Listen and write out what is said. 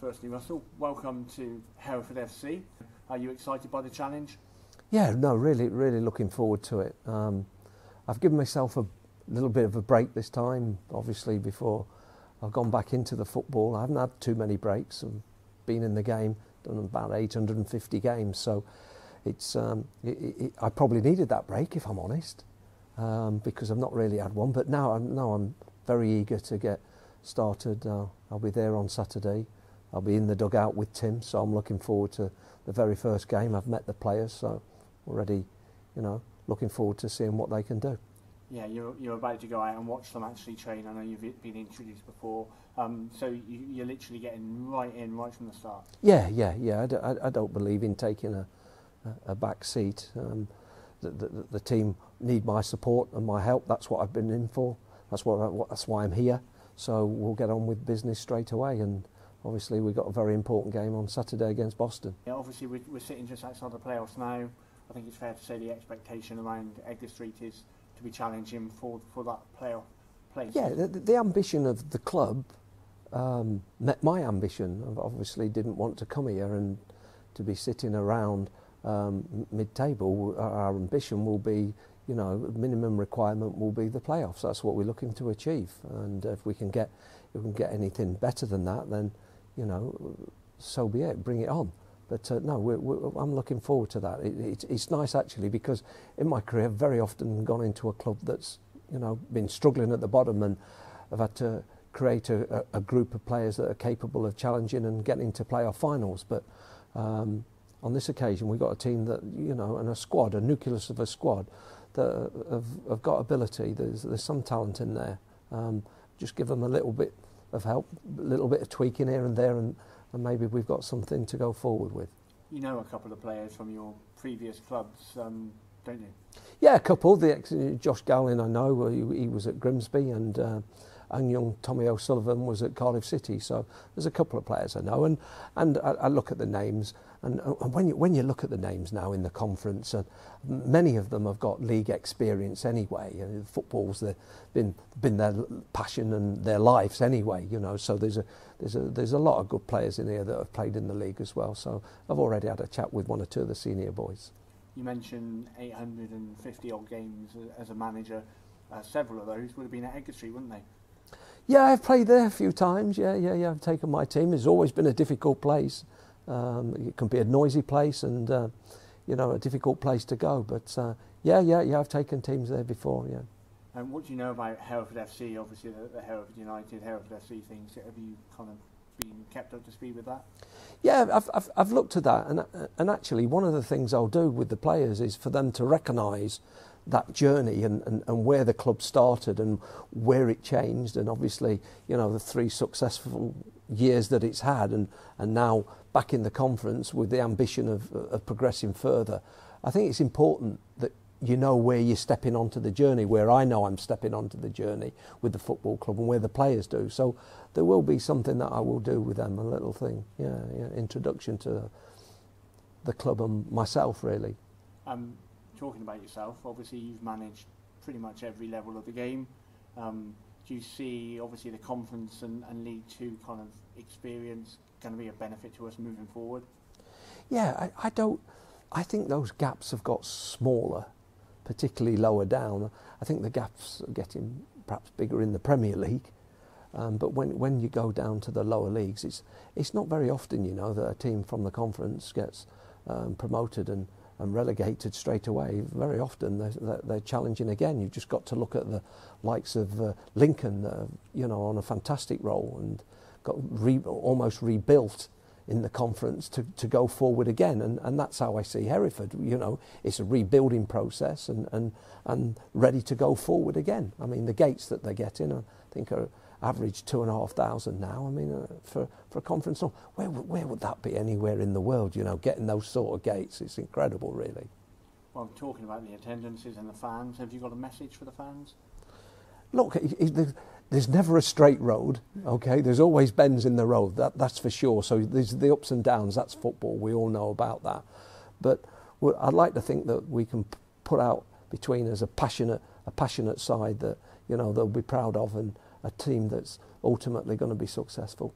Firstly, Russell, welcome to Hereford FC. Are you excited by the challenge? Yeah, no, really looking forward to it. I've given myself a little bit of a break this time, obviously, before I've gone back into the football. I haven't had too many breaks. I've been in the game, done about 850 games, so it's I probably needed that break, if I'm honest, because I've not really had one. But now I'm very eager to get started. I'll be there on Saturday. I'll be in the dugout with Tim, so I'm looking forward to the very first game. I've met the players, so already, looking forward to seeing what they can do. Yeah, you're about to go out and watch them actually train. I know you've been introduced before, so you're literally getting right from the start. Yeah. I don't believe in taking a back seat. The team need my support and my help. That's what I've been in for. That's why I'm here. So we'll get on with business straight away. And obviously we've got a very important game on Saturday against Boston. Yeah, obviously we're sitting just outside the playoffs now. I think it's fair to say the expectation around Edgar Street is to be challenging for that playoff place. Yeah, the ambition of the club met my ambition. I obviously didn't want to come here and to be sitting around mid-table. Our ambition will be, minimum requirement will be the playoffs. That's what we're looking to achieve. And if we can get anything better than that, then so be it. Bring it on. But no, I'm looking forward to that. It's nice actually, because in my career I've very often gone into a club that's been struggling at the bottom, and I've had to create a group of players that are capable of challenging and getting to playoff finals. But on this occasion we've got a team that and a squad, a nucleus of a squad that have got ability. There's some talent in there. Just give them a little bit of help, a little bit of tweaking here and there, and maybe we've got something to go forward with. You know a couple of players from your previous clubs, don't you? Yeah, a couple. Josh Gowling, I know, he was at Grimsby, and young Tommy O'Sullivan was at Cardiff City. So there's a couple of players I know, and I look at the names, and when you look at the names now in the conference, many of them have got league experience anyway. Football's been their passion and their lives anyway. So there's a lot of good players in here that have played in the league as well. So I've already had a chat with one or two of the senior boys. You mentioned 850 odd games as a manager. Several of those would have been at Edgar Street, wouldn't they? Yeah, I've played there a few times. Yeah. I've taken my team. It's always been a difficult place. It can be a noisy place and a difficult place to go. But yeah, I've taken teams there before. Yeah. And what do you know about Hereford FC? Obviously, the Hereford United, Hereford FC things. Have you kind of been kept up to speed with that? Yeah, I've looked at that, and actually one of the things I'll do with the players is for them to recognise that journey and where the club started and where it changed, and obviously the 3 successful years that it's had, and now back in the conference with the ambition of progressing further. I think it's important that where you're stepping onto the journey, where I know I'm stepping onto the journey with the football club and where the players do. So there will be something that I will do with them, a little thing, introduction to the club and myself, really. Talking about yourself, obviously you've managed pretty much every level of the game. Do you see obviously the conference and League 2 kind of experience going to be a benefit to us moving forward? Yeah, I think those gaps have got smaller, particularly lower down. I think the gaps are getting perhaps bigger in the Premier League, but when you go down to the lower leagues, it's not very often that a team from the conference gets promoted and relegated straight away. Very often they're challenging again. You've just got to look at the likes of Lincoln, on a fantastic role, and got almost rebuilt in the conference to go forward again, and that's how I see Hereford. It's a rebuilding process and ready to go forward again. I mean, the gates that they're getting, I think, are average 2,500 now. I mean, for a conference, where would that be anywhere in the world? Getting those sort of gates, it's incredible, really. Well, talking about the attendances and the fans, have you got a message for the fans? Look, there's never a straight road, okay? There's always bends in the road, that's for sure. So there's the ups and downs, that's football, we all know about that. But I'd like to think that we can put out between us a passionate side that, they'll be proud of, and a team that's ultimately going to be successful.